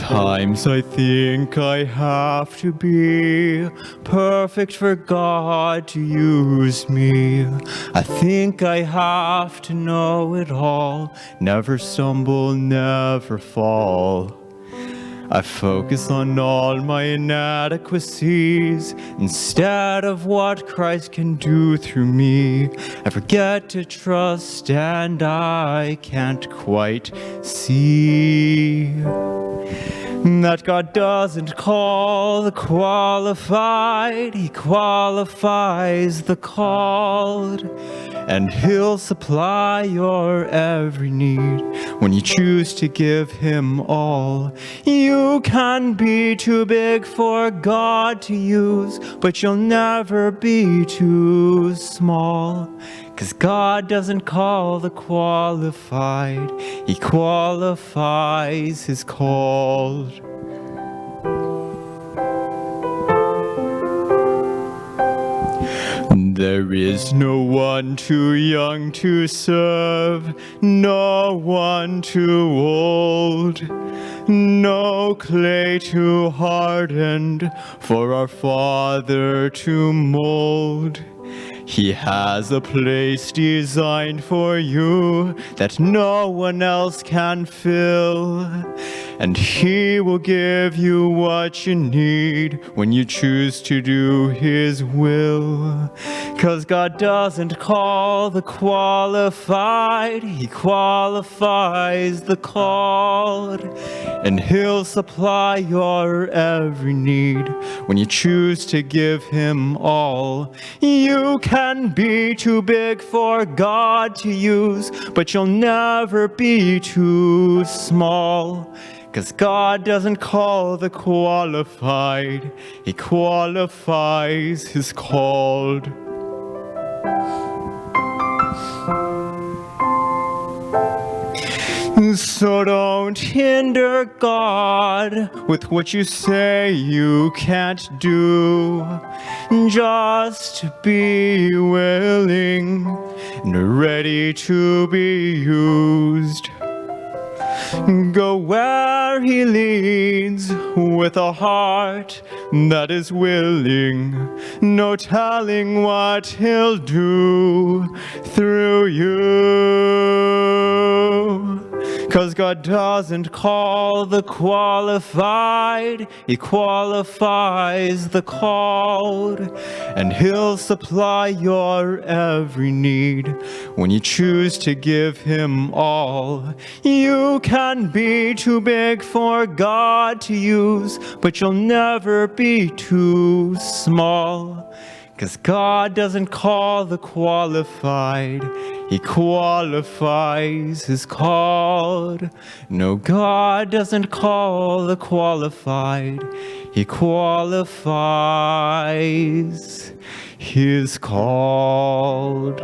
Sometimes I think I have to be perfect for God to use me. I think I have to know it all, never stumble, never fall. I focus on all my inadequacies instead of what Christ can do through me. I forget to trust and I can't quite see that God doesn't call the qualified, He qualifies the called. And He'll supply your every need when you choose to give Him all. You can be too big for God to use, but you'll never be too small. 'Cause God doesn't call the qualified, He qualifies His called. There is no one too young to serve, no one too old, no clay too hardened for our Father to mold. He has a place designed for you that no one else can fill. And He will give you what you need when you choose to do His will. 'Cause God doesn't call the qualified, He qualifies the called. And He'll supply your every need when you choose to give Him all. You can be too big for God to use, but you'll never be too small. 'Cause God doesn't call the qualified, He qualifies His called. So don't hinder God with what you say you can't do. Just be willing and ready to be used. Go where He leads with a heart that is willing. No telling what He'll do through you. 'Cause God doesn't call the qualified, He qualifies the called. And He'll supply your every need when you choose to give Him all. You can be too big for God to use, but you'll never be too small. 'Cause God doesn't call the qualified, He qualifies His called. No, God doesn't call the qualified, He qualifies His called.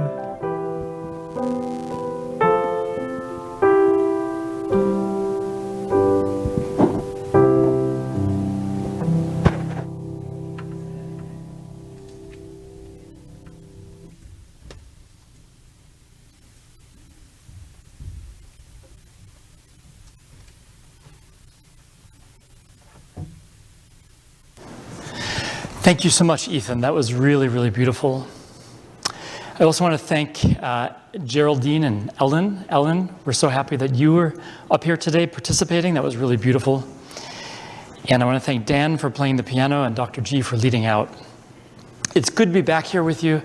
Thank you so much, Ethan. That was really, really beautiful. I also want to thank Geraldine and Ellen. Ellen, we're so happy that you were up here today participating. That was really beautiful. And I want to thank Dan for playing the piano and Dr. G for leading out. It's good to be back here with you.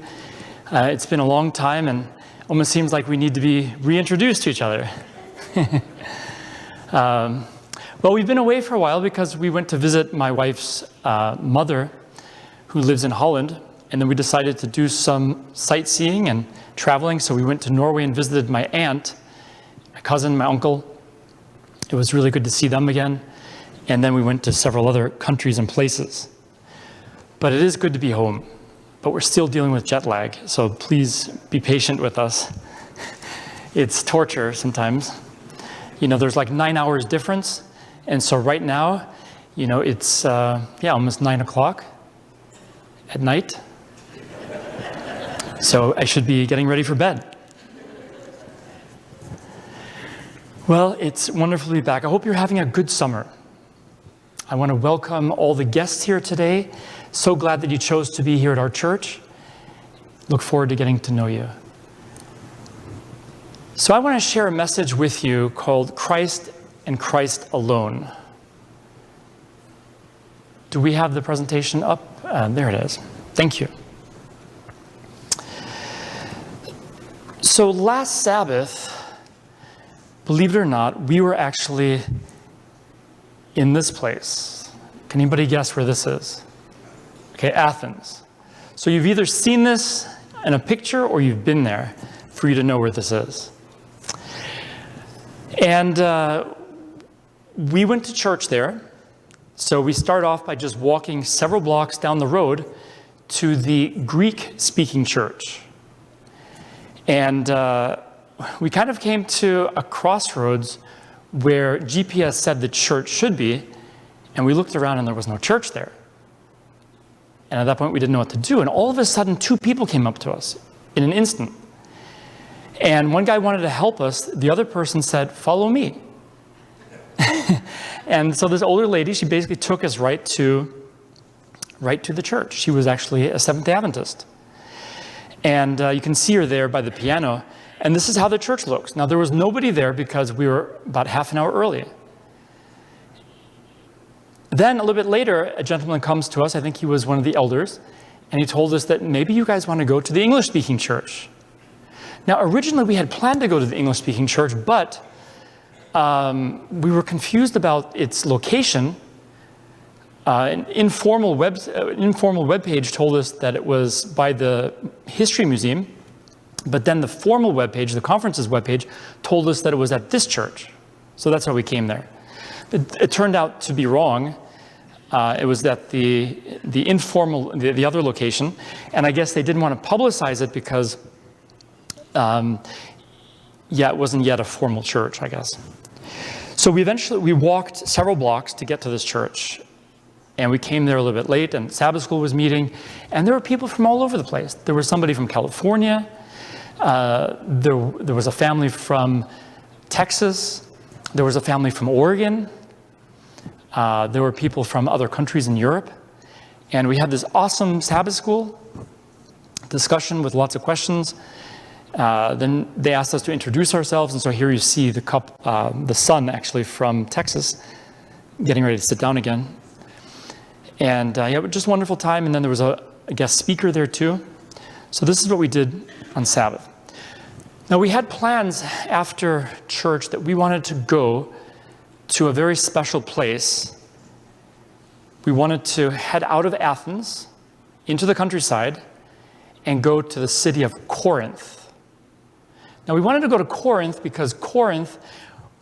It's been a long time and almost seems like we need to be reintroduced to each other. Well, we've been away for a while because we went to visit my wife's mother, who lives in Holland, and then we decided to do some sightseeing and traveling, so we went to Norway and visited my aunt, my cousin, my uncle. It was really good to see them again, and then we went to several other countries and places. But it is good to be home, but we're still dealing with jet lag, so please be patient with us. It's torture sometimes. You know, there's like 9 hours difference, and so right now, you know, it's almost 9 o'clock at night. So I should be getting ready for bed. Well, it's wonderful to be back. I hope you're having a good summer. I want to welcome all the guests here today. So glad that you chose to be here at our church. Look forward to getting to know you. So I want to share a message with you called Christ and Christ Alone. Do we have the presentation up? There it is. Thank you. So last Sabbath, believe it or not, we were actually in this place. Can anybody guess where this is? Okay, Athens. So you've either seen this in a picture or you've been there for you to know where this is. And we went to church there. So we start off by just walking several blocks down the road to the Greek-speaking church. And we kind of came to a crossroads where GPS said the church should be, and we looked around and there was no church there. And at that point we didn't know what to do, and all of a sudden 2 people came up to us in an instant. And one guy wanted to help us, the other person said, "Follow me." And so this older lady, she basically took us right to the church. She was actually a Seventh-day Adventist. And you can see her there by the piano. And this is how the church looks. Now, there was nobody there because we were about half an hour early. Then, a little bit later, a gentleman comes to us. I think he was one of the elders. And he told us that maybe you guys want to go to the English-speaking church. Now, originally, we had planned to go to the English-speaking church, but we were confused about its location. An informal webpage told us that it was by the History Museum, but then the formal webpage, the conference's webpage, told us that it was at this church. So that's how we came there. It turned out to be wrong. It was at the other location, and I guess they didn't want to publicize it because, it wasn't yet a formal church, I guess. So we walked several blocks to get to this church. And we came there a little bit late, and Sabbath school was meeting, and there were people from all over the place. There was somebody from California. There was a family from Texas. There was a family from Oregon. There were people from other countries in Europe. And we had this awesome Sabbath school discussion with lots of questions. Then they asked us to introduce ourselves, and so here you see the son actually from Texas getting ready to sit down again. And just a wonderful time. And then there was a guest speaker there too. So this is what we did on Sabbath. Now we had plans after church that we wanted to go to a very special place. We wanted to head out of Athens into the countryside and go to the city of Corinth. Now we wanted to go to Corinth because Corinth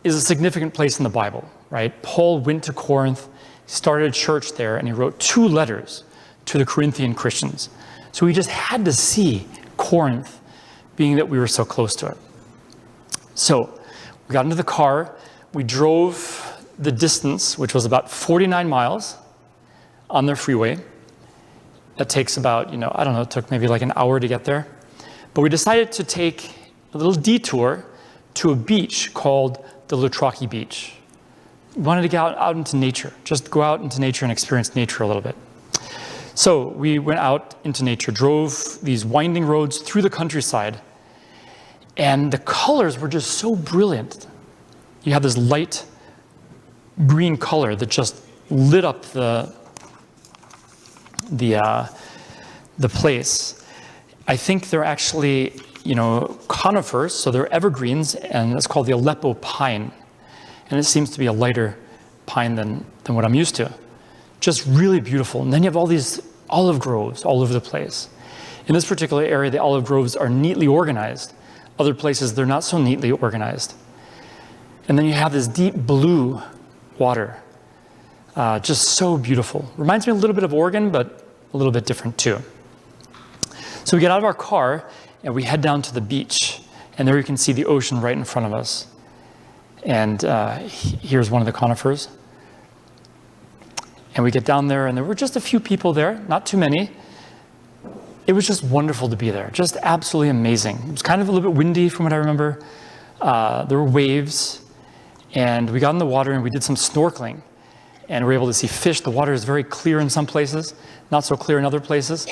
is a significant place in the Bible, right? Paul went to Corinth, started a church there, and he wrote 2 letters to the Corinthian Christians. So we just had to see Corinth, being that we were so close to it. So we got into the car, we drove the distance, which was about 49 miles on their freeway. That takes about, it took maybe like an hour to get there. But we decided to take a little detour to a beach called the Loutraki Beach. We wanted to get out into nature, just go out into nature and experience nature a little bit. So we went out into nature, drove these winding roads through the countryside, and the colors were just so brilliant. You had this light green color that just lit up the place. I think they're actually, conifers, so they're evergreens, and it's called the Aleppo pine. And it seems to be a lighter pine than what I'm used to. Just really beautiful. And then you have all these olive groves all over the place. In this particular area, the olive groves are neatly organized. Other places, they're not so neatly organized. And then you have this deep blue water. Just so beautiful. Reminds me a little bit of Oregon, but a little bit different too. So we get out of our car and we head down to the beach. And there you can see the ocean right in front of us. And here's one of the conifers. And we get down there, and there were just a few people there, not too many. It was just wonderful to be there, just absolutely amazing. It was kind of a little bit windy from what I remember. There were waves, and we got in the water and we did some snorkeling. and we're able to see fish. The water is very clear in some places, not so clear in other places.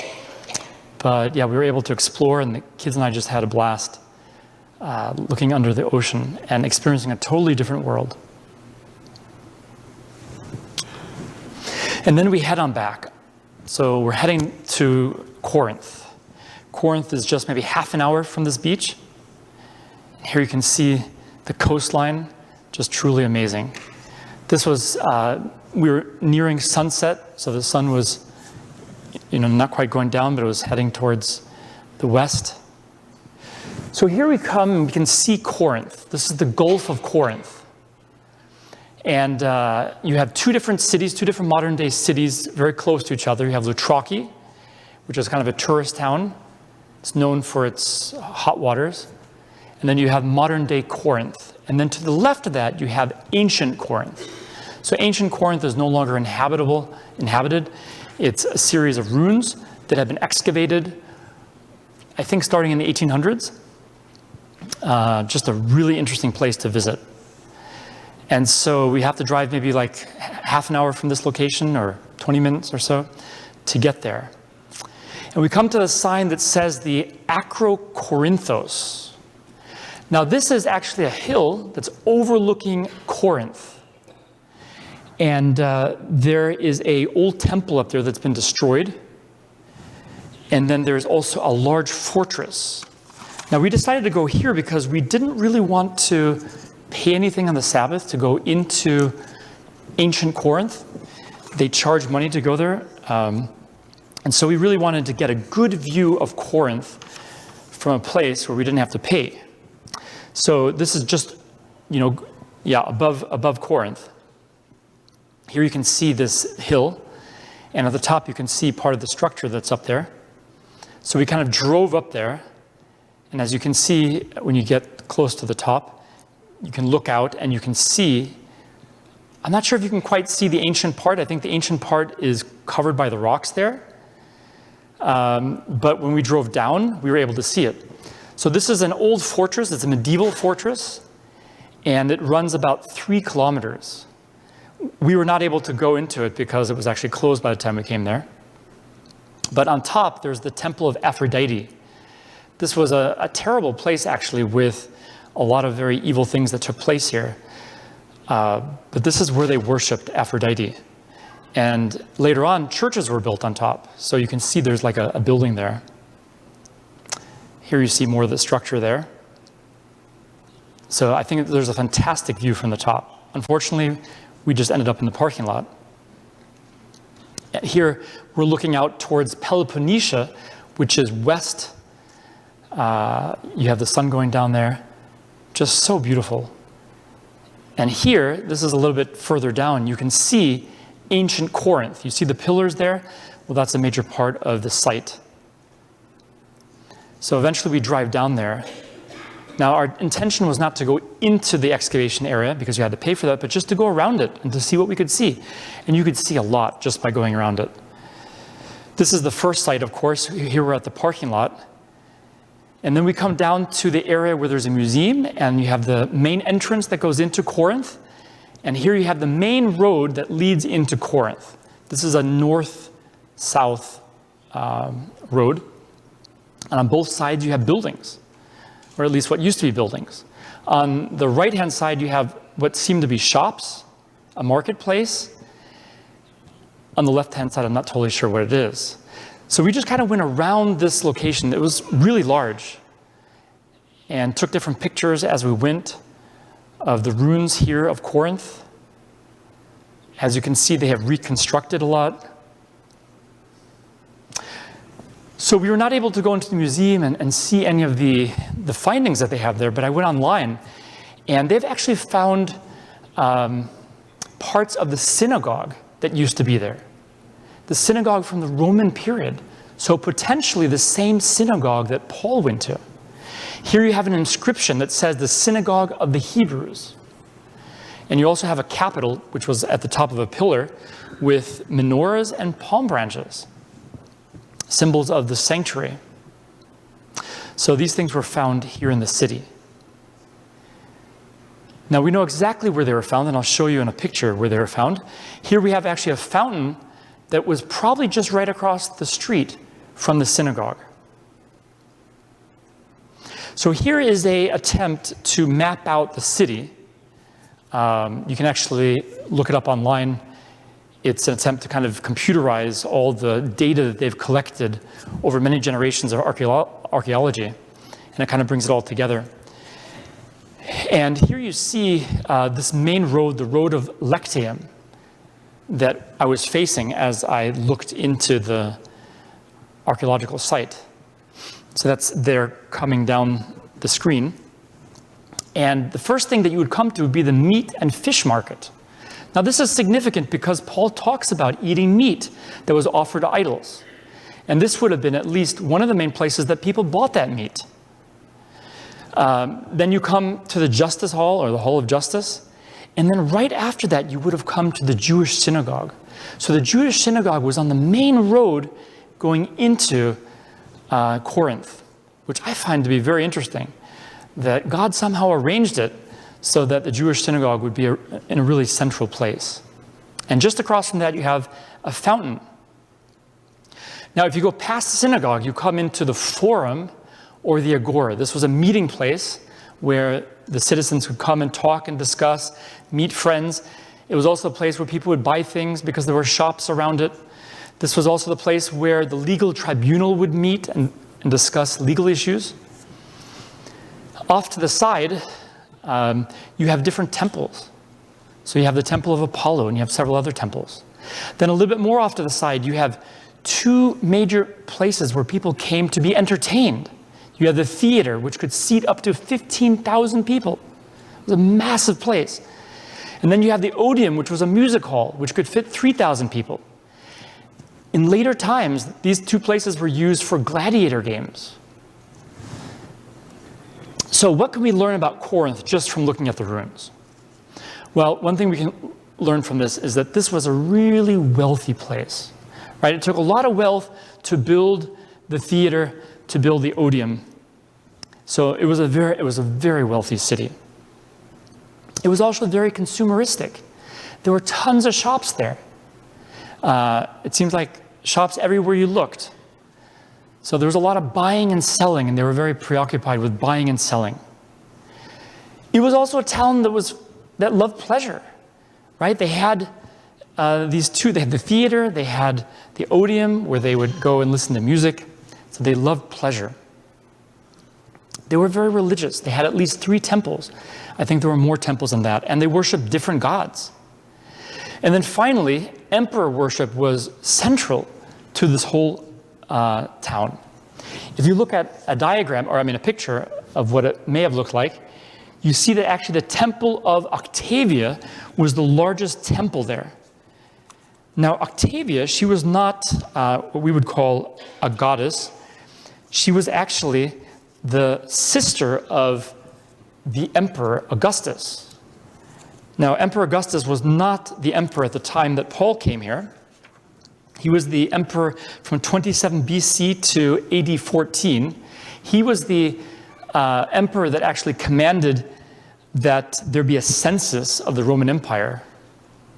But yeah, we were able to explore, and the kids and I just had a blast looking under the ocean and experiencing a totally different world. And then we head on back. So we're heading to Corinth. Corinth is just maybe half an hour from this beach. Here you can see the coastline, just truly amazing. This was, we were nearing sunset, so the sun was, not quite going down, but it was heading towards the west. So here we come, and we can see Corinth. This is the Gulf of Corinth. And you have two different cities, two different modern-day cities very close to each other. You have Loutraki, which is kind of a tourist town. It's known for its hot waters. And then you have modern-day Corinth. And then to the left of that, you have ancient Corinth. So ancient Corinth is no longer inhabited. It's a series of ruins that have been excavated, I think starting in the 1800s. Just a really interesting place to visit. And so we have to drive maybe like half an hour from this location, or 20 minutes or so, to get there. And we come to the sign that says the Acrocorinthos. Now this is actually a hill that's overlooking Corinth. And there is an old temple up there that's been destroyed. And then there's also a large fortress. Now we decided to go here because we didn't really want to pay anything on the Sabbath to go into ancient Corinth. They charge money to go there. And so we really wanted to get a good view of Corinth from a place where we didn't have to pay. So this is just, above Corinth. Here you can see this hill, and at the top you can see part of the structure that's up there. So we kind of drove up there, and as you can see, when you get close to the top, you can look out and you can see, I'm not sure if you can quite see the ancient part. I think the ancient part is covered by the rocks there. But when we drove down, we were able to see it. So this is an old fortress. It's a medieval fortress, and it runs about 3 kilometers. We were not able to go into it because it was actually closed by the time we came there. But on top, there's the Temple of Aphrodite. This was a terrible place, actually, with a lot of very evil things that took place here. But this is where they worshipped Aphrodite. And later on, churches were built on top. So you can see there's like a building there. Here you see more of the structure there. So I think there's a fantastic view from the top. Unfortunately, we just ended up in the parking lot. Here, we're looking out towards Peloponnesia, which is west. You have the sun going down there. Just so beautiful. And here, this is a little bit further down, you can see ancient Corinth. You see the pillars there? Well, that's a major part of the site. So eventually we drive down there. Now, our intention was not to go into the excavation area because you had to pay for that, but just to go around it and to see what we could see. And you could see a lot just by going around it. This is the first site, of course. Here we're at the parking lot. And then we come down to the area where there's a museum, and you have the main entrance that goes into Corinth. And here you have the main road that leads into Corinth. This is a north-south road. And on both sides you have buildings, or at least what used to be buildings. On the right-hand side you have what seem to be shops, a marketplace. On the left-hand side, I'm not totally sure what it is. So we just kind of went around this location. It was really large, and took different pictures as we went of the ruins here of Corinth. As you can see, they have reconstructed a lot. So we were not able to go into the museum and see any of the findings that they have there, but I went online, and they've actually found parts of the synagogue that used to be there. The synagogue from the Roman period. So potentially the same synagogue that Paul went to. Here you have an inscription that says the synagogue of the Hebrews. And you also have a capital, which was at the top of a pillar, with menorahs and palm branches, symbols of the sanctuary. So these things were found here in the city. Now we know exactly where they were found, and I'll show you in a picture where they were found. Here we have actually a fountain that was probably just right across the street from the synagogue. So here is an attempt to map out the city. You can actually look it up online. It's an attempt to kind of computerize all the data that they've collected over many generations of archaeology, and it kind of brings it all together. And here you see this main road, the road of Lectium, that I was facing as I looked into the archaeological site. So that's there coming down the screen. And the first thing that you would come to would be the meat and fish market. Now this is significant because Paul talks about eating meat that was offered to idols. And this would have been at least one of the main places that people bought that meat. Then you come to the Justice Hall, or the Hall of Justice. And then right after that, you would have come to the Jewish synagogue. So the Jewish synagogue was on the main road going into Corinth, which I find to be very interesting, that God somehow arranged it so that the Jewish synagogue would be in a really central place. And just across from that, you have a fountain. Now, if you go past the synagogue, you come into the forum or the agora. This was a meeting place where the citizens would come and talk and discuss, meet friends. It was also a place where people would buy things because there were shops around it. This was also the place where the legal tribunal would meet and discuss legal issues. Off to the side, you have different temples. So you have the temple of Apollo, and you have several other temples. Then a little bit more off to the side, you have two major places where people came to be entertained. You have the theater, which could seat up to 15,000 people. It was a massive place. And then you have the Odeum, which was a music hall, which could fit 3,000 people. In later times, these two places were used for gladiator games. So what can we learn about Corinth just from looking at the ruins? Well, one thing we can learn from this is that this was a really wealthy place, right? It took a lot of wealth to build the theater, to build the Odeum. So it was a very wealthy city. It was also very consumeristic. There were tons of shops there. It seems like shops everywhere you looked. So there was a lot of buying and selling, and they were very preoccupied with buying and selling. It was also a town that loved pleasure, right? They had these two. They had the theater, they had the Odeum, where they would go and listen to music. So they loved pleasure. They were very religious. They had at least 3 temples. I think there were more temples than that. And they worshiped different gods. And then finally, emperor worship was central to this whole town. If you look at a diagram, or a picture of what it may have looked like, you see that actually the temple of Octavia was the largest temple there. Now, Octavia, she was not what we would call a goddess. She was actually the sister of the Emperor Augustus. Now, Emperor Augustus was not the emperor at the time that Paul came here. He was the emperor from 27 BC to AD 14. He was the emperor that actually commanded that there be a census of the Roman Empire.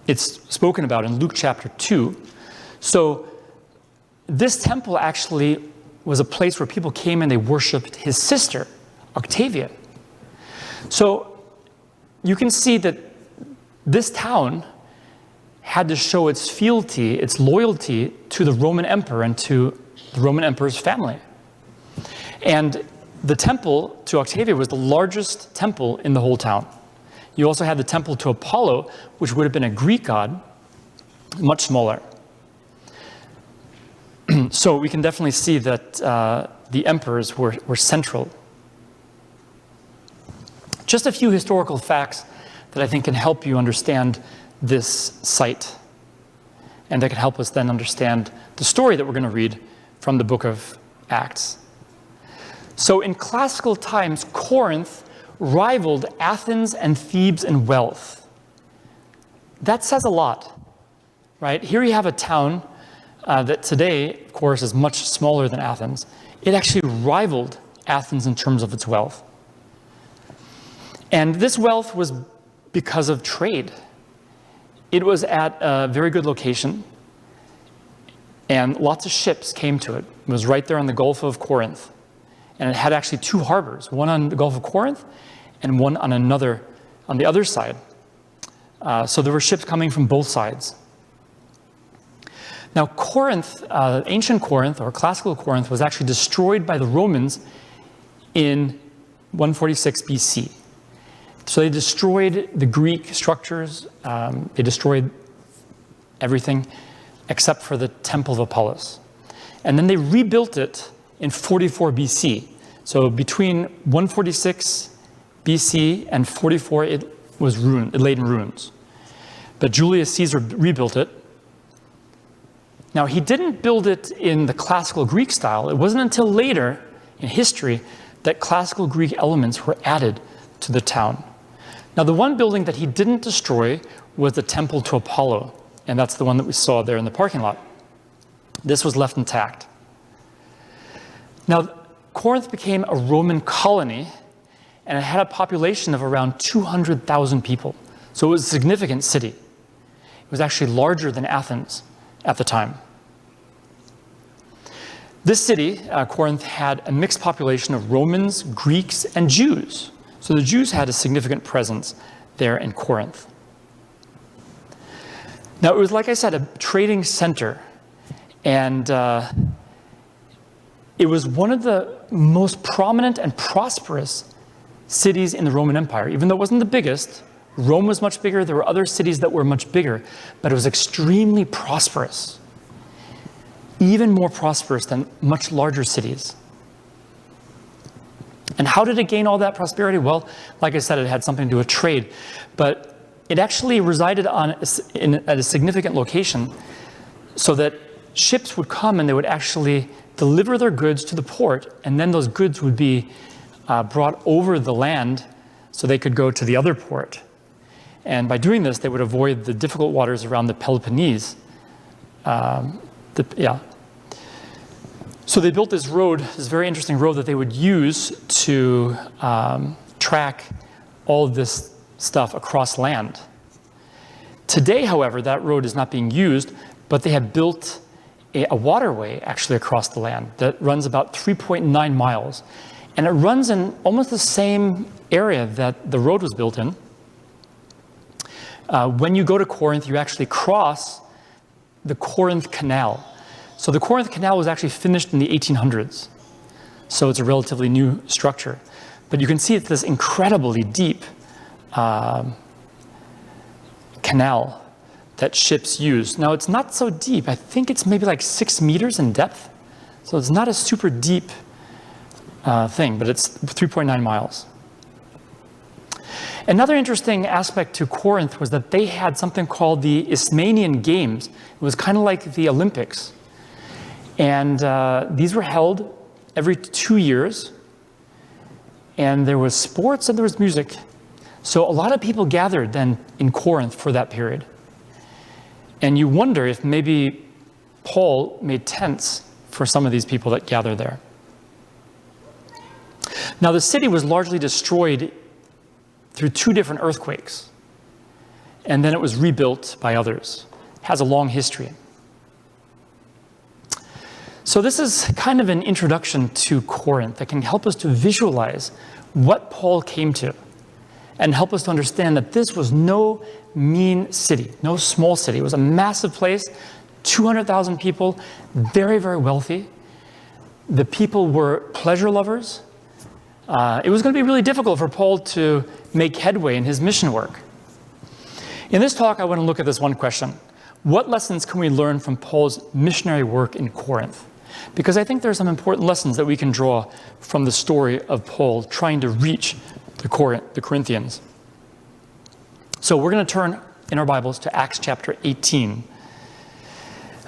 It's spoken about in Luke chapter 2. So this temple actually was a place where people came and they worshiped his sister, Octavia. So you can see that this town had to show its fealty, its loyalty to the Roman emperor and to the Roman emperor's family. And the temple to Octavia was the largest temple in the whole town. You also had the temple to Apollo, which would have been a Greek god, much smaller. So we can definitely see that the emperors were central. Just a few historical facts that I think can help you understand this site, and that can help us then understand the story that we're going to read from the book of Acts. So in classical times, Corinth rivaled Athens and Thebes in wealth. That says a lot, right? Here you have a town that today, of course, is much smaller than Athens. It actually rivaled Athens in terms of its wealth. And this wealth was because of trade. It was at a very good location, and lots of ships came to it. It was right there on the Gulf of Corinth. And it had actually two harbors, one on the Gulf of Corinth and one on the other side. So there were ships coming from both sides. Now Corinth, ancient Corinth or classical Corinth, was actually destroyed by the Romans in 146 BC. So they destroyed the Greek structures, they destroyed everything except for the Temple of Apollos. And then they rebuilt it in 44 BC. So between 146 BC and 44, it laid in ruins. But Julius Caesar rebuilt it. Now, he didn't build it in the classical Greek style. It wasn't until later in history that classical Greek elements were added to the town. Now, the one building that he didn't destroy was the temple to Apollo, and that's the one that we saw there in the parking lot. This was left intact. Now, Corinth became a Roman colony, and it had a population of around 200,000 people. So it was a significant city. It was actually larger than Athens at the time. This city, Corinth, had a mixed population of Romans, Greeks, and Jews. So the Jews had a significant presence there in Corinth. Now, it was, like I said, a trading center, and it was one of the most prominent and prosperous cities in the Roman Empire. Even though it wasn't the biggest, Rome was much bigger. There were other cities that were much bigger, but it was extremely prosperous, even more prosperous than much larger cities. And how did it gain all that prosperity? Well, like I said, it had something to do with trade, but it actually resided at a significant location so that ships would come and they would actually deliver their goods to the port, and then those goods would be brought over the land so they could go to the other port. And by doing this, they would avoid the difficult waters around the Peloponnese. So they built this road, this very interesting road that they would use to track all of this stuff across land. Today, however, that road is not being used, but they have built a waterway actually across the land that runs about 3.9 miles. And it runs in almost the same area that the road was built in. When you go to Corinth, you actually cross the Corinth Canal. So the Corinth Canal was actually finished in the 1800s. So it's a relatively new structure. But you can see it's this incredibly deep canal that ships use. Now, it's not so deep. I think it's maybe like 6 meters in depth. So it's not a super deep thing, but it's 3.9 miles. Another interesting aspect to Corinth was that they had something called the Isthmian Games. It was kind of like the Olympics. And these were held every 2 years. And there was sports and there was music. So a lot of people gathered then in Corinth for that period. And you wonder if maybe Paul made tents for some of these people that gathered there. Now, the city was largely destroyed through 2 different earthquakes. And then it was rebuilt by others. It has a long history. So this is kind of an introduction to Corinth that can help us to visualize what Paul came to and help us to understand that this was no mean city, no small city. It was a massive place, 200,000 people, very, very wealthy. The people were pleasure lovers. It was going to be really difficult for Paul to make headway in his mission work. In this talk, I want to look at this one question. What lessons can we learn from Paul's missionary work in Corinth? Because I think there are some important lessons that we can draw from the story of Paul trying to reach the Corinthians. So we're going to turn in our Bibles to Acts chapter 18.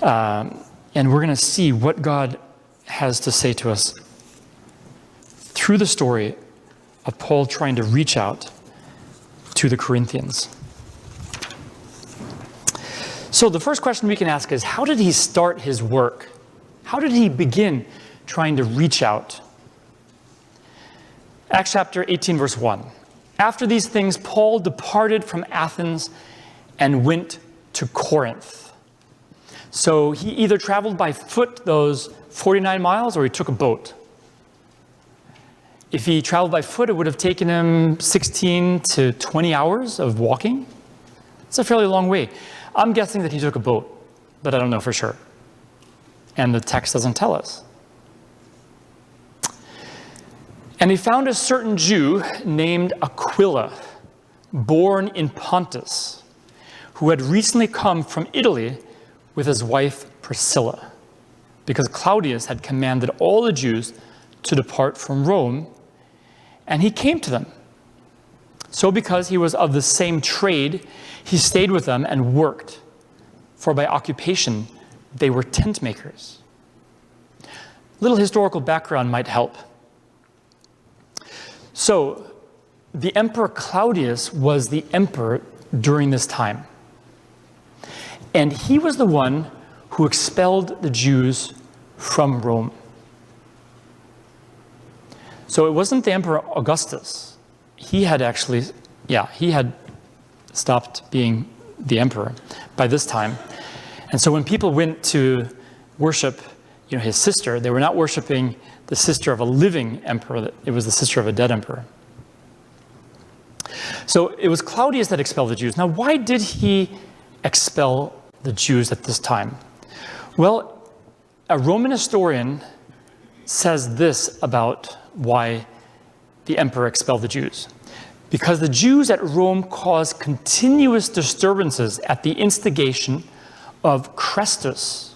And we're going to see what God has to say to us through the story of Paul trying to reach out to the Corinthians. So the first question we can ask is, how did he start his work? How did he begin trying to reach out? Acts chapter 18, verse 1. After these things, Paul departed from Athens and went to Corinth. So he either traveled by foot those 49 miles or he took a boat. If he traveled by foot, it would have taken him 16 to 20 hours of walking. It's a fairly long way. I'm guessing that he took a boat, but I don't know for sure. And the text doesn't tell us. And he found a certain Jew named Aquila, born in Pontus, who had recently come from Italy with his wife Priscilla, because Claudius had commanded all the Jews to depart from Rome, and he came to them. So because he was of the same trade, he stayed with them and worked, for by occupation they were tent makers. Little historical background might help. So, the Emperor Claudius was the emperor during this time. And he was the one who expelled the Jews from Rome. So it wasn't the Emperor Augustus. He had stopped being the emperor by this time. And so when people went to worship, his sister, they were not worshiping the sister of a living emperor. It was the sister of a dead emperor. So it was Claudius that expelled the Jews. Now, why did he expel the Jews at this time? Well, a Roman historian says this about why the emperor expelled the Jews. Because the Jews at Rome caused continuous disturbances at the instigation of Chrestus.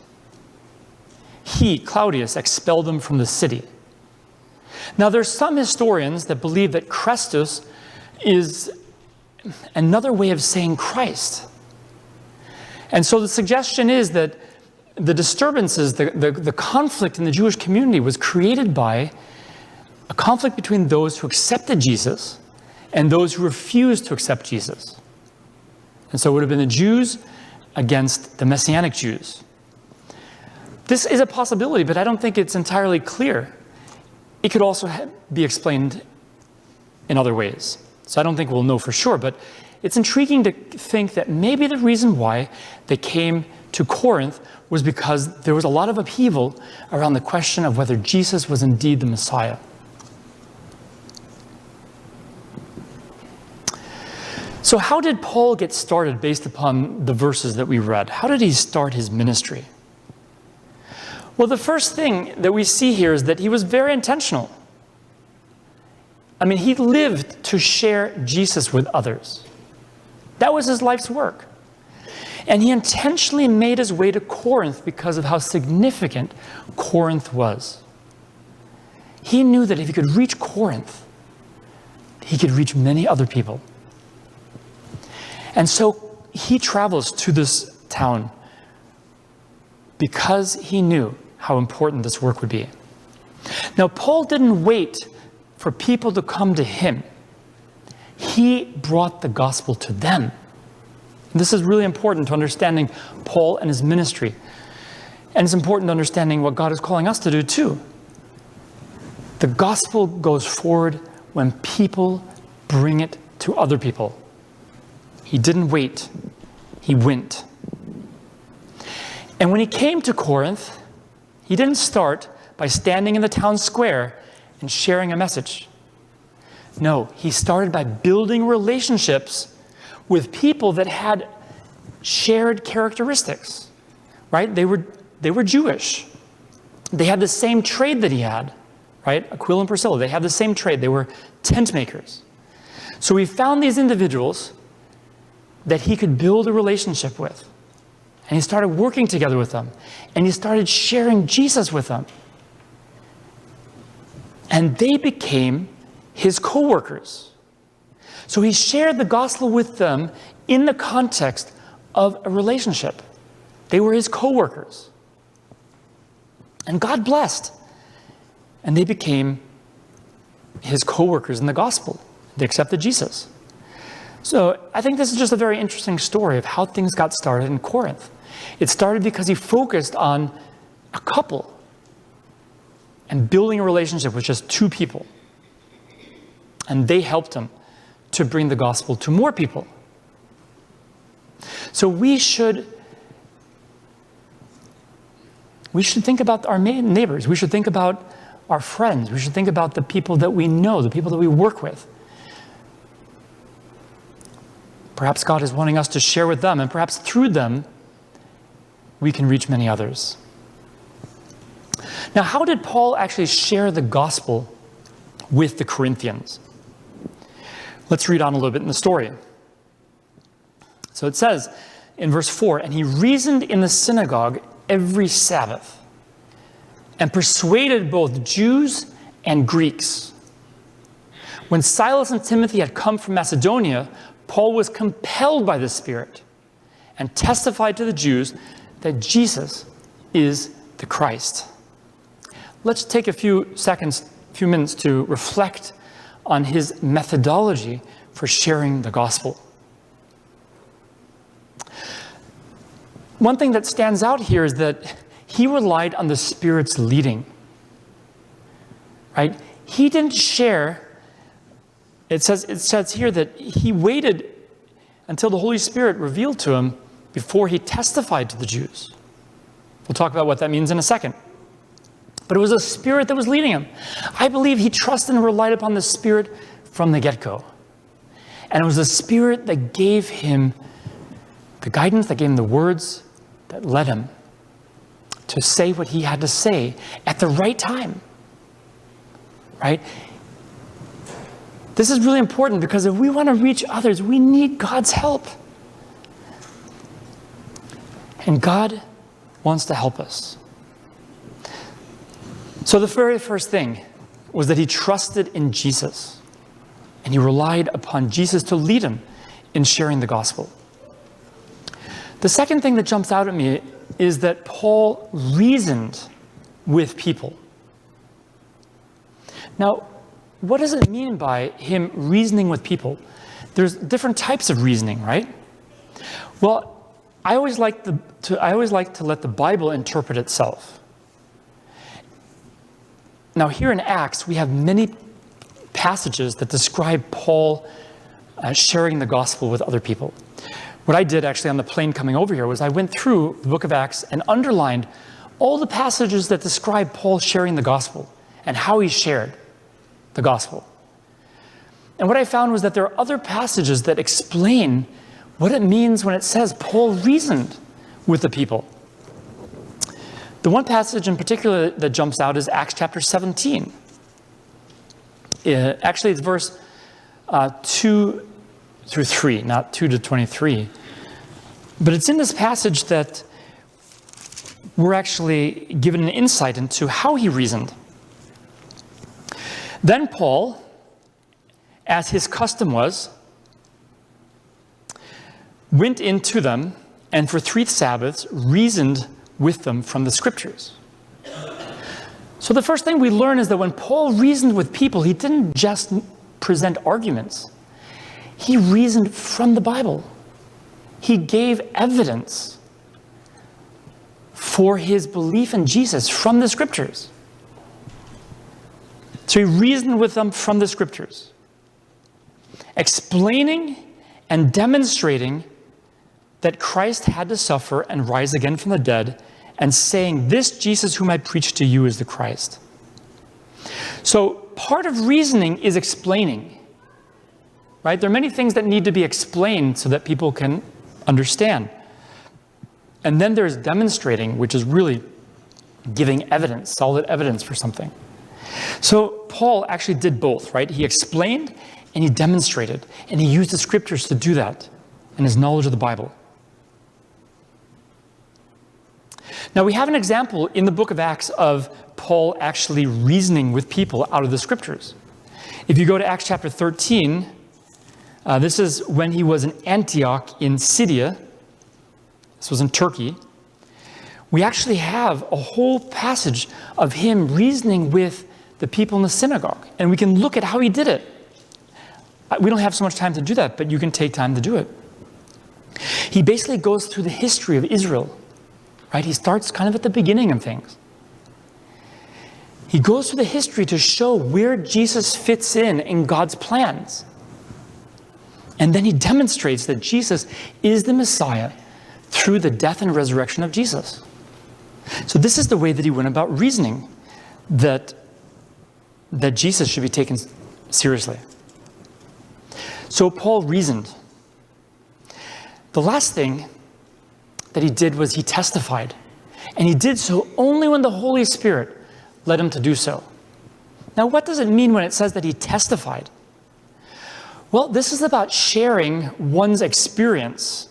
He, Claudius, expelled them from the city. Now, there's some historians that believe that Chrestus is another way of saying Christ. And so the suggestion is that the disturbances, the conflict in the Jewish community was created by a conflict between those who accepted Jesus and those who refused to accept Jesus. And so it would have been the Jews against the Messianic Jews. This is a possibility, but I don't think it's entirely clear. It could also be explained in other ways. So I don't think we'll know for sure, but it's intriguing to think that maybe the reason why they came to Corinth was because there was a lot of upheaval around the question of whether Jesus was indeed the Messiah. So how did Paul get started based upon the verses that we read? How did he start his ministry? Well, the first thing that we see here is that he was very intentional. I mean, he lived to share Jesus with others. That was his life's work. And he intentionally made his way to Corinth because of how significant Corinth was. He knew that if he could reach Corinth, he could reach many other people. And so he travels to this town because he knew how important this work would be. Now, Paul didn't wait for people to come to him. He brought the gospel to them. And this is really important to understanding Paul and his ministry. And it's important to understanding what God is calling us to do too. The gospel goes forward when people bring it to other people. He didn't wait. He went. And when he came to Corinth, he didn't start by standing in the town square and sharing a message. No, he started by building relationships with people that had shared characteristics, right? They were Jewish. They had the same trade that he had, right? Aquila and Priscilla, they had the same trade. They were tent makers. So he found these individuals that he could build a relationship with. And he started working together with them. And he started sharing Jesus with them. And they became his co-workers. So he shared the gospel with them in the context of a relationship. They were his co-workers. And God blessed. And they became his co-workers in the gospel. They accepted Jesus. So I think this is just a very interesting story of how things got started in Corinth. It started because he focused on a couple and building a relationship with just two people. And they helped him to bring the gospel to more people. So we should think about our neighbors. We should think about our friends. We should think about the people that we know, the people that we work with. Perhaps God is wanting us to share with them, and perhaps through them, we can reach many others. Now, how did Paul actually share the gospel with the Corinthians? Let's read on a little bit in the story. So it says in verse 4, "And he reasoned in the synagogue every Sabbath and persuaded both Jews and Greeks. When Silas and Timothy had come from Macedonia, Paul was compelled by the Spirit and testified to the Jews that Jesus is the Christ." Let's take a few minutes to reflect on his methodology for sharing the gospel. One thing that stands out here is that he relied on the Spirit's leading. Right? He didn't share. It says here that he waited until the Holy Spirit revealed to him before he testified to the Jews. We'll talk about what that means in a second. But it was the Spirit that was leading him. I believe he trusted and relied upon the Spirit from the get-go. And it was the Spirit that gave him the guidance, that gave him the words, that led him to say what he had to say at the right time. Right? This is really important because if we want to reach others, we need God's help. And God wants to help us. So the very first thing was that he trusted in Jesus. And he relied upon Jesus to lead him in sharing the gospel. The second thing that jumps out at me is that Paul reasoned with people. Now, what does it mean by him reasoning with people? There's different types of reasoning, right? Well, I always like to let the Bible interpret itself. Now, here in Acts, we have many passages that describe Paul sharing the gospel with other people. What I did actually on the plane coming over here was I went through the book of Acts and underlined all the passages that describe Paul sharing the gospel and how he shared the gospel. And what I found was that there are other passages that explain what it means when it says Paul reasoned with the people. The one passage in particular that jumps out is Acts chapter 17. Actually, it's verse 2 through 3, not 2 to 23. But it's in this passage that we're actually given an insight into how he reasoned. Then Paul, as his custom was, went into them and for 3 Sabbaths reasoned with them from the scriptures. So the first thing we learn is that when Paul reasoned with people, he didn't just present arguments. He reasoned from the Bible. He gave evidence for his belief in Jesus from the scriptures. So he reasoned with them from the scriptures, explaining and demonstrating that Christ had to suffer and rise again from the dead, and saying, "This Jesus whom I preach to you is the Christ." So part of reasoning is explaining. Right? There are many things that need to be explained so that people can understand. And then there's demonstrating, which is really giving evidence, solid evidence for something. So Paul actually did both, right? He explained and he demonstrated, and he used the scriptures to do that and his knowledge of the Bible. Now we have an example in the book of Acts of Paul actually reasoning with people out of the scriptures. If you go to Acts chapter 13, this is when he was in Antioch in Syria. This was in Turkey. We actually have a whole passage of him reasoning with the people in the synagogue. And we can look at how he did it. We don't have so much time to do that, but you can take time to do it. He basically goes through the history of Israel. Right? He starts kind of at the beginning of things. He goes through the history to show where Jesus fits in God's plans. And then he demonstrates that Jesus is the Messiah through the death and resurrection of Jesus. So this is the way that he went about reasoning that Jesus should be taken seriously. So Paul reasoned. The last thing that he did was he testified. And he did so only when the Holy Spirit led him to do so. Now, what does it mean when it says that he testified? Well, this is about sharing one's experience.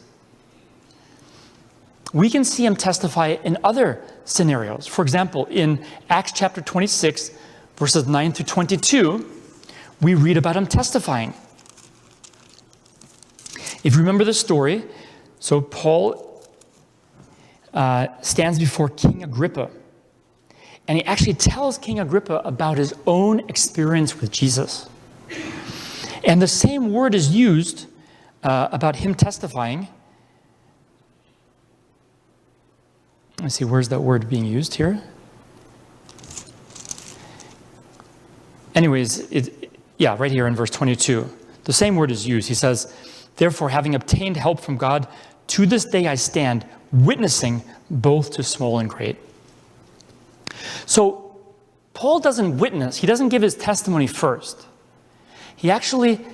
We can see him testify in other scenarios. For example, in Acts chapter 26, verses 9 through 22, we read about him testifying. If you remember the story, so Paul stands before King Agrippa. And he actually tells King Agrippa about his own experience with Jesus. And the same word is used about him testifying. Let's see, where's that word being used here? Anyways, right here in verse 22. The same word is used. He says, "Therefore, having obtained help from God, to this day I stand, witnessing both to small and great." So, Paul doesn't witness. He doesn't give his testimony first. He actually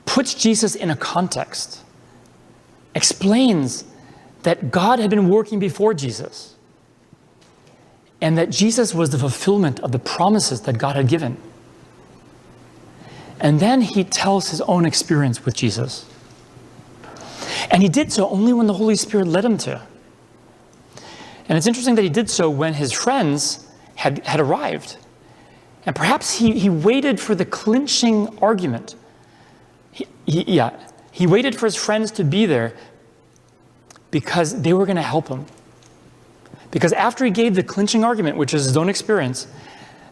puts Jesus in a context, explains that God had been working before Jesus, and that Jesus was the fulfillment of the promises that God had given. And then he tells his own experience with Jesus. And he did so only when the Holy Spirit led him to. And it's interesting that he did so when his friends had arrived. And perhaps he waited for the clinching argument. He waited for his friends to be there because they were going to help him. Because after he gave the clinching argument, which is his own experience,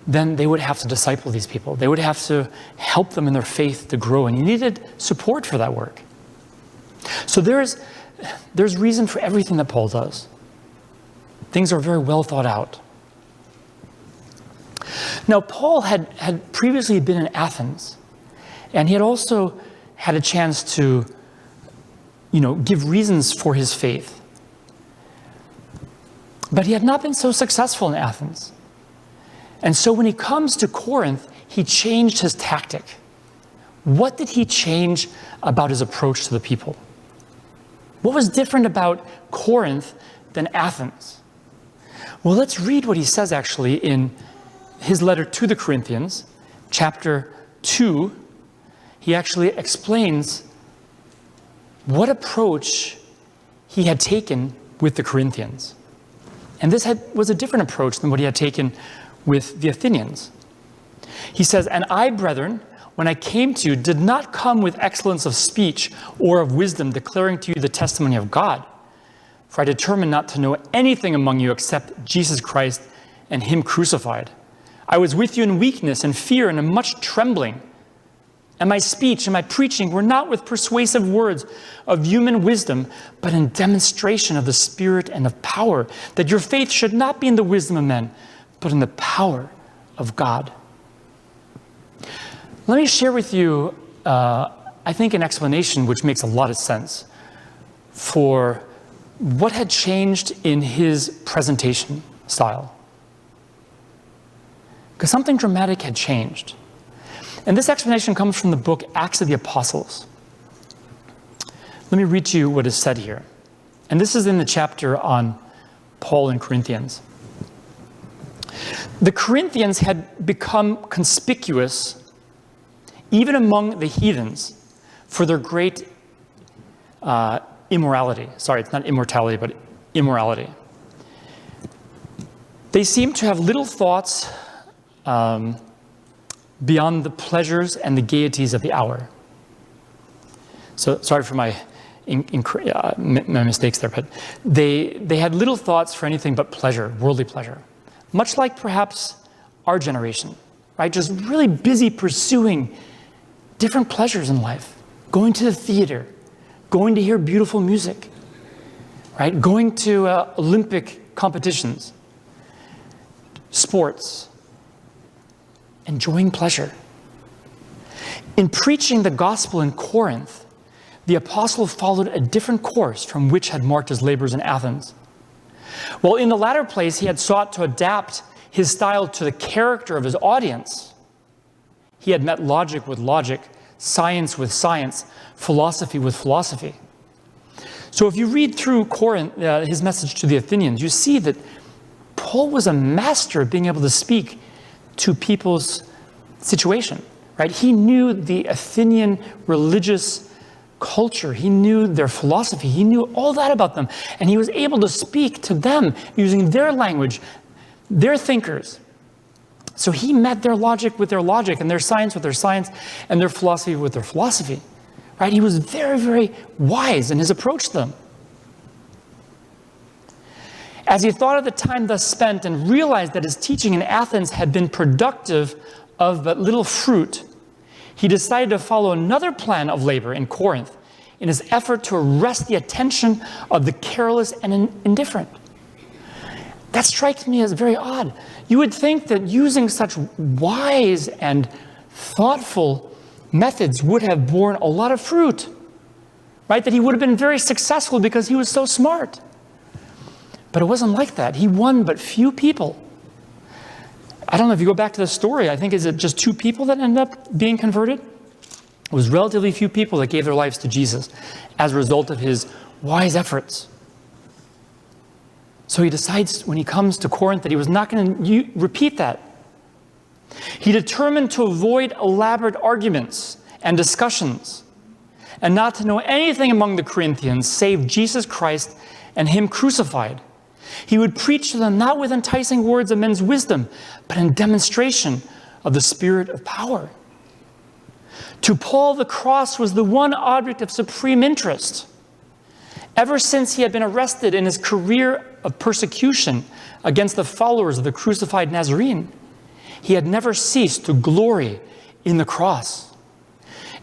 then they would have to disciple these people. They would have to help them in their faith to grow. And he needed support for that work. So there's reason for everything that Paul does. Things are very well thought out. Now, Paul had previously been in Athens, and he had also had a chance to, give reasons for his faith. But he had not been so successful in Athens. And so when he comes to Corinth, he changed his tactic. What did he change about his approach to the people? What was different about Corinth than Athens? Well, let's read what he says actually in his letter to the Corinthians, chapter 2. He actually explains what approach he had taken with the Corinthians. And this was a different approach than what he had taken with the Athenians. He says, "And I, brethren, when I came to you, did not come with excellence of speech or of wisdom, declaring to you the testimony of God. For I determined not to know anything among you except Jesus Christ and him crucified. I was with you in weakness and fear and in much trembling. And my speech and my preaching were not with persuasive words of human wisdom, but in demonstration of the Spirit and of power, that your faith should not be in the wisdom of men, but in the power of God." Let me share with you, I think, an explanation which makes a lot of sense for what had changed in his presentation style. Because something dramatic had changed. And this explanation comes from the book Acts of the Apostles. Let me read to you what is said here. And this is in the chapter on Paul and Corinthians. The Corinthians had become conspicuous even among the heathens for their great immorality. Sorry, it's not immortality, but immorality. They seem to have little thoughts beyond the pleasures and the gaieties of the hour. So sorry for my mistakes there, but they had little thoughts for anything but pleasure, worldly pleasure. Much like perhaps our generation, right? Just really busy pursuing different pleasures in life. Going to the theater, going to hear beautiful music, right? Going to Olympic competitions, sports, enjoying pleasure. In preaching the gospel in Corinth, the apostle followed a different course from which had marked his labors in Athens. While in the latter place he had sought to adapt his style to the character of his audience, he had met logic with logic, science with science, philosophy with philosophy. So if you read through Corinth, his message to the Athenians, you see that Paul was a master of being able to speak to people's situation, right? He knew the Athenian religious culture. He knew their philosophy. He knew all that about them. And he was able to speak to them using their language, their thinkers. So he met their logic with their logic, and their science with their science, and their philosophy with their philosophy. Right? He was very, very wise in his approach to them. As he thought of the time thus spent and realized that his teaching in Athens had been productive of but little fruit, he decided to follow another plan of labor in Corinth in his effort to arrest the attention of the careless and indifferent. That strikes me as very odd. You would think that using such wise and thoughtful methods would have borne a lot of fruit, right? That he would have been very successful because he was so smart. But it wasn't like that. He won but few people. I don't know if you go back to the story, I think is it just 2 people that ended up being converted? It was relatively few people that gave their lives to Jesus as a result of his wise efforts. So he decides when he comes to Corinth that he was not going to repeat that. He determined to avoid elaborate arguments and discussions and not to know anything among the Corinthians save Jesus Christ and him crucified. He would preach to them not with enticing words of men's wisdom, but in demonstration of the Spirit of power. To Paul, the cross was the one object of supreme interest. Ever since he had been arrested in his career of persecution against the followers of the crucified Nazarene, he had never ceased to glory in the cross.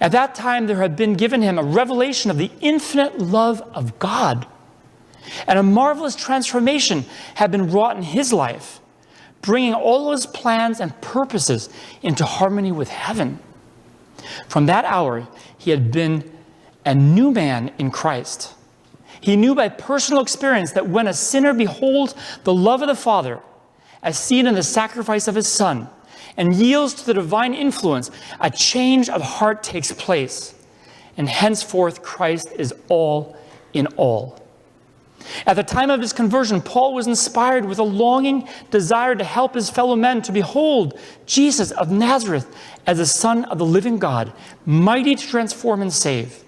At that time, there had been given him a revelation of the infinite love of God, and a marvelous transformation had been wrought in his life, bringing all his plans and purposes into harmony with heaven. From that hour, he had been a new man in Christ. He knew by personal experience that when a sinner beholds the love of the Father, as seen in the sacrifice of his Son, and yields to the divine influence, a change of heart takes place, and henceforth Christ is all in all. At the time of his conversion, Paul was inspired with a longing desire to help his fellow men to behold Jesus of Nazareth as the Son of the living God, mighty to transform and save.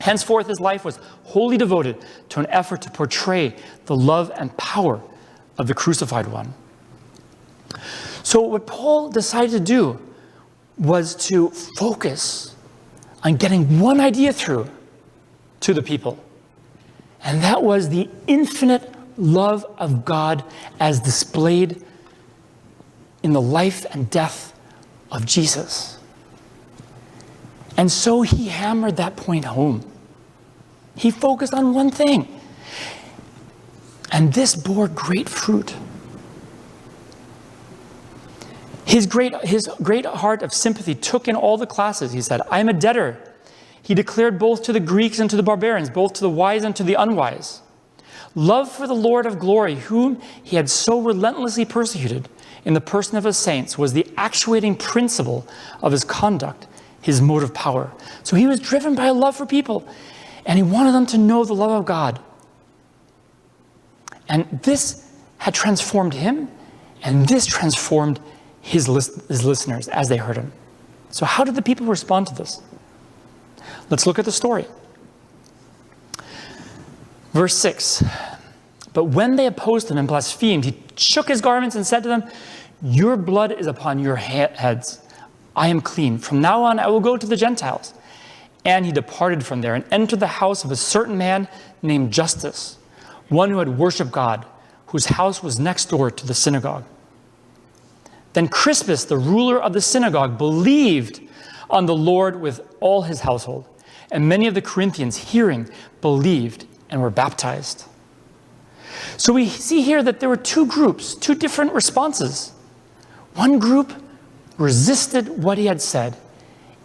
Henceforth, his life was wholly devoted to an effort to portray the love and power of the crucified one. So what Paul decided to do was to focus on getting one idea through to the people. And that was the infinite love of God as displayed in the life and death of Jesus. And so he hammered that point home. He focused on one thing. And this bore great fruit. His great heart of sympathy took in all the classes. He said, I am a debtor. He declared both to the Greeks and to the barbarians, both to the wise and to the unwise. Love for the Lord of glory, whom he had so relentlessly persecuted in the person of his saints, was the actuating principle of his conduct, his motive power. So he was driven by a love for people, and he wanted them to know the love of God. And this had transformed him, and this transformed his listeners as they heard him. So how did the people respond to this? Let's look at the story. Verse 6. But when they opposed him and blasphemed, he shook his garments and said to them, your blood is upon your heads. I am clean. From now on, I will go to the Gentiles. And he departed from there and entered the house of a certain man named Justus, one who had worshipped God, whose house was next door to the synagogue. Then Crispus, the ruler of the synagogue, believed on the Lord with all his household. And many of the Corinthians, hearing, believed and were baptized. So we see here that there were 2 groups, 2 different responses. One group resisted what he had said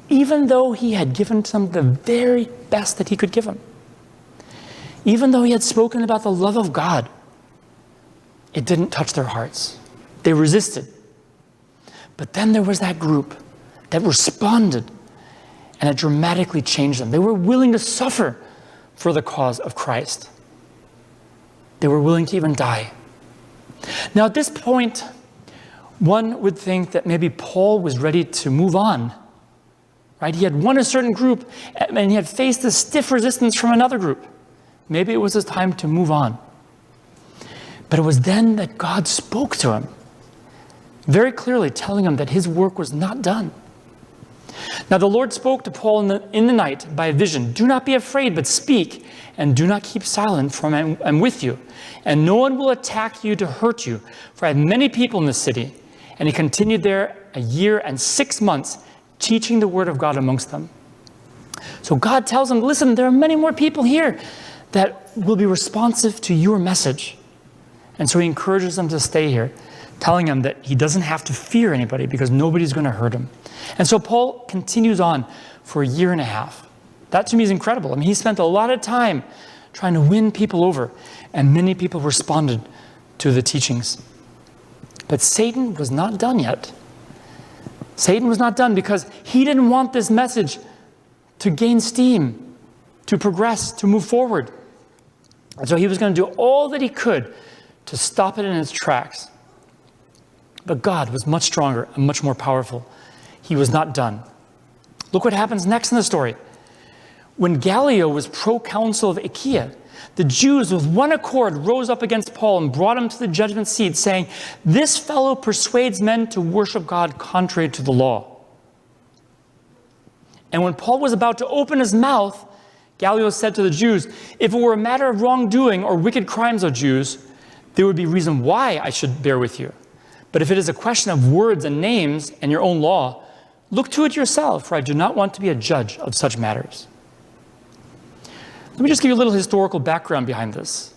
even though he had given them the very best that he could give them. Even though he had spoken about the love of God, it didn't touch their hearts. They resisted. But then there was that group that responded, and it dramatically changed them. They were willing to suffer for the cause of Christ. They were willing to even die. Now at this point, one would think that maybe Paul was ready to move on, right? He had won a certain group, and he had faced a stiff resistance from another group. Maybe it was his time to move on. But it was then that God spoke to him, very clearly telling him that his work was not done. Now the Lord spoke to Paul in the night by a vision. Do not be afraid, but speak, and do not keep silent, for I am with you. And no one will attack you to hurt you, for I have many people in this city. And he continued there 1 year and 6 months, teaching the word of God amongst them. So God tells him, listen, there are many more people here that will be responsive to your message. And so he encourages them to stay here, telling him that he doesn't have to fear anybody because nobody's going to hurt him. And so Paul continues on for 1.5 years. That to me is incredible. I mean, he spent a lot of time trying to win people over, and many people responded to the teachings. But Satan was not done yet. Satan was not done because he didn't want this message to gain steam, to progress, to move forward. And so he was going to do all that he could to stop it in its tracks. But God was much stronger and much more powerful. He was not done. Look what happens next in the story. When Gallio was proconsul of Achaia, the Jews with one accord rose up against Paul and brought him to the judgment seat, saying, "This fellow persuades men to worship God contrary to the law." And when Paul was about to open his mouth, Gallio said to the Jews, "If it were a matter of wrongdoing or wicked crimes, O Jews, there would be reason why I should bear with you. But if it is a question of words and names and your own law, look to it yourself, for I do not want to be a judge of such matters." Let me just give you a little historical background behind this.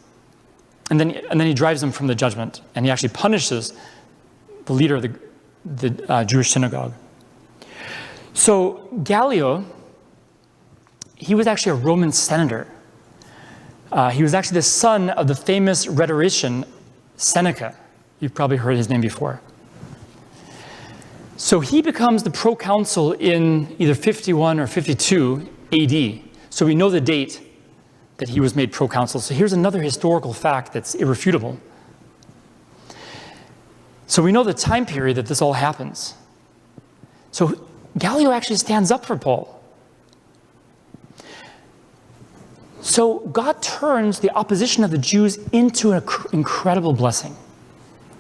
And then he drives them from the judgment, and he actually punishes the leader of the Jewish synagogue. So Gallio, he was actually a Roman senator. He was actually the son of the famous rhetorician Seneca. You've probably heard his name before. So he becomes the proconsul in either 51 or 52 AD. So we know the date that he was made proconsul. So here's another historical fact that's irrefutable. So we know the time period that this all happens. So Gallio actually stands up for Paul. So God turns the opposition of the Jews into an incredible blessing.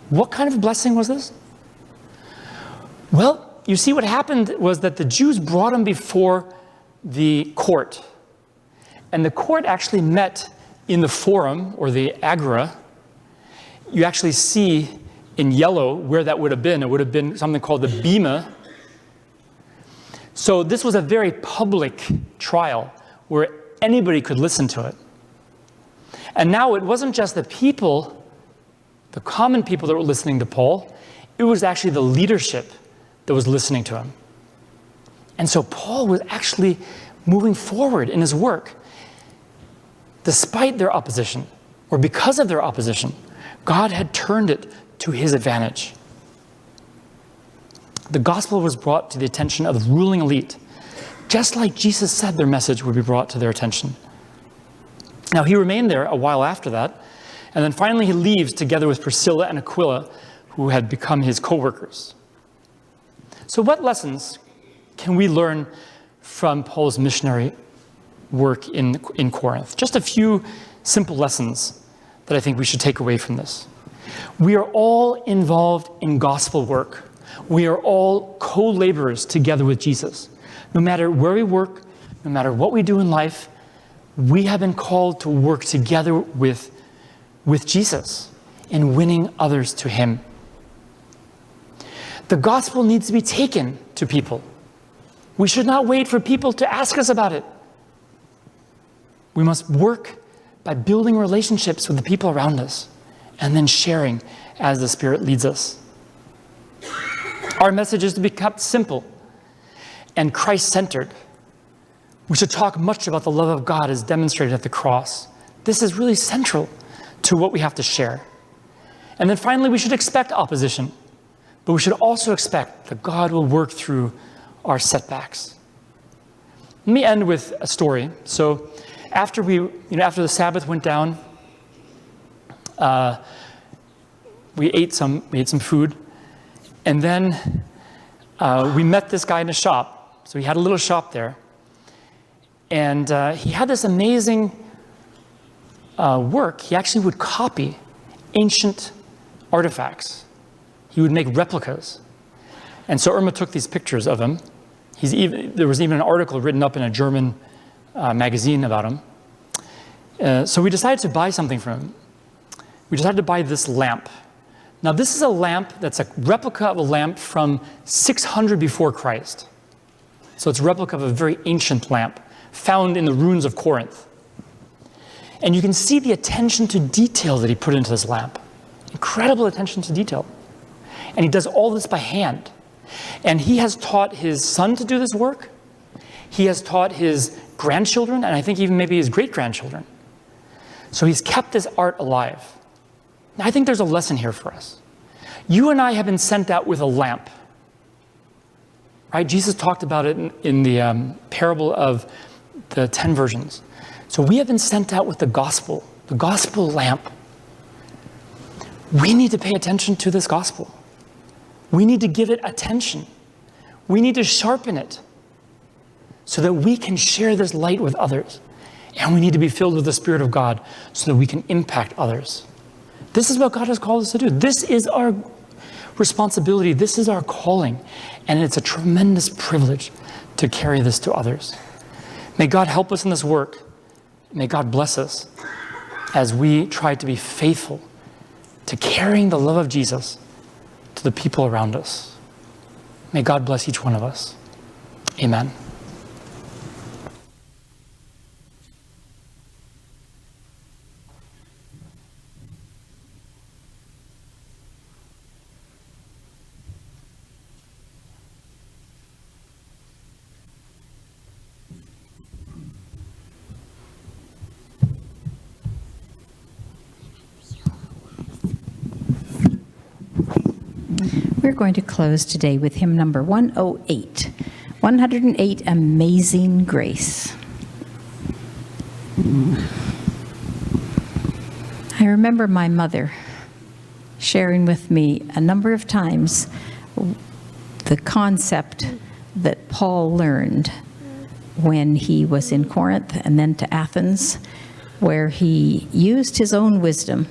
What kind of blessing was this? Well, you see, what happened was that the Jews brought him before the court. And the court actually met in the forum, or the agora. You actually see in yellow where that would have been. It would have been something called the bema. So this was a very public trial where anybody could listen to it. And now it wasn't just the people, the common people that were listening to Paul. It was actually the leadership that was listening to him. And so Paul was actually moving forward in his work. Despite their opposition, or because of their opposition, God had turned it to his advantage. The gospel was brought to the attention of the ruling elite, just like Jesus said their message would be brought to their attention. Now, he remained there a while after that, and then finally he leaves together with Priscilla and Aquila, who had become his co-workers. So what lessons can we learn from Paul's missionary work in Corinth? Just a few simple lessons that I think we should take away from this. We are all involved in gospel work. We are all co-laborers together with Jesus. No matter where we work, no matter what we do in life, we have been called to work together with Jesus in winning others to him. The gospel needs to be taken to people. We should not wait for people to ask us about it. We must work by building relationships with the people around us and then sharing as the Spirit leads us. Our message is to be kept simple. and Christ-centered. We should talk much about the love of God as demonstrated at the cross. This is really central to what we have to share. And then finally, we should expect opposition, but we should also expect that God will work through our setbacks. Let me end with a story. So after the Sabbath went down, we ate some food, and then we met this guy in a shop. So he had a little shop there, and he had this amazing work. He actually would copy ancient artifacts. He would make replicas. And so Irma took these pictures of him. There was even an article written up in a German magazine about him. So we decided to buy something from him. We decided to buy this lamp. Now this is a lamp that's a replica of a lamp from 600 before Christ. So it's a replica of a very ancient lamp found in the ruins of Corinth. And you can see the attention to detail that he put into this lamp. Incredible attention to detail. And he does all this by hand. And he has taught his son to do this work. He has taught his grandchildren, and I think even maybe his great-grandchildren. So he's kept this art alive. Now, I think there's a lesson here for us. You and I have been sent out with a lamp. Right? Jesus talked about it in the parable of the 10 virgins. So we have been sent out with the gospel lamp. We need to pay attention to this gospel. We need to give it attention. We need to sharpen it so that we can share this light with others. And we need to be filled with the Spirit of God so that we can impact others. This is what God has called us to do. This is our responsibility. This is our calling. And it's a tremendous privilege to carry this to others. May God help us in this work. May God bless us as we try to be faithful to carrying the love of Jesus to the people around us. May God bless each one of us. Amen. We're going to close today with hymn number 108, 108, Amazing Grace. I remember my mother sharing with me a number of times the concept that Paul learned when he was in Corinth and then to Athens, where he used his own wisdom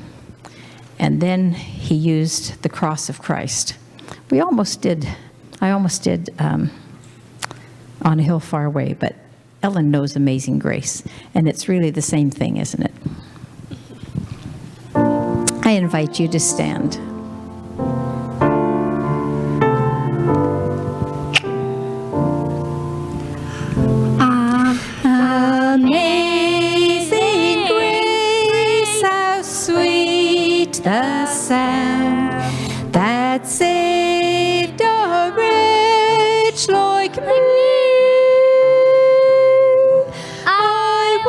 and then he used the cross of Christ. I almost did On a Hill Far Away, but Ellen knows Amazing Grace, and it's really the same thing, isn't it? I invite you to stand. Amazing grace, how sweet the sound that saved a wretch like me. I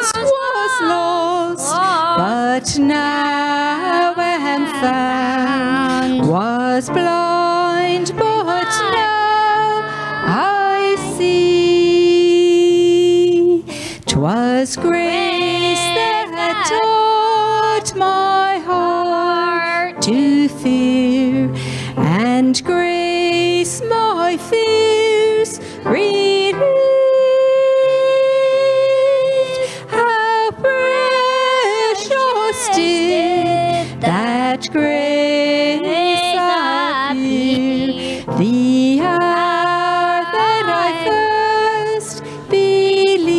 once was lost, but now am found. Was blind, but now I see. 'Twas grace that taught my heart to fear, and grace my fears relieved. How precious did that grace appear, the hour that I first believed.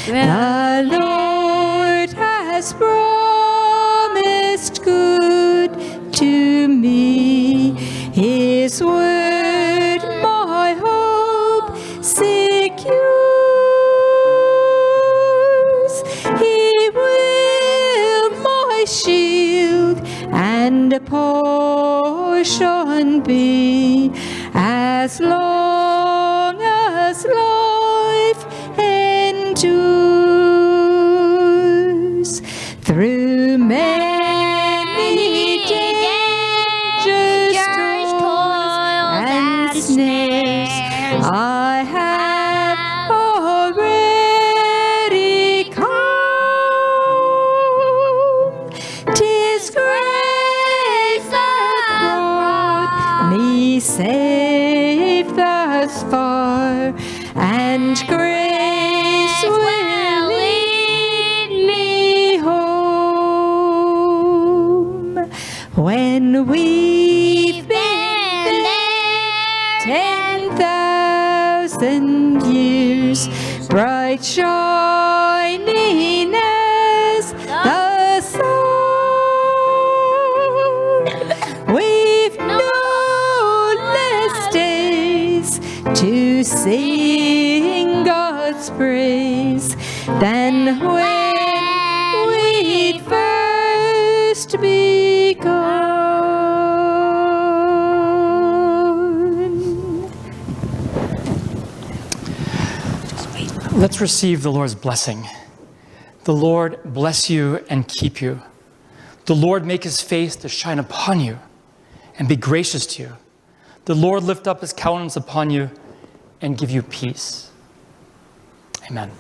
The Lord has promised good to me. His word my hope secures. He will my shield and upon portion be as long as life endures. Through many dangers, toils, and snares, I have already come. 'Tis grace that brought me safe thus far, and grace will lead me home. When we've been there 10,000 years, bright shining as the sun, we've no less days to sing God's praise than when we first begun. Let's receive the Lord's blessing. The Lord bless you and keep you. The Lord make his face to shine upon you and be gracious to you. The Lord lift up his countenance upon you and give you peace. Amen.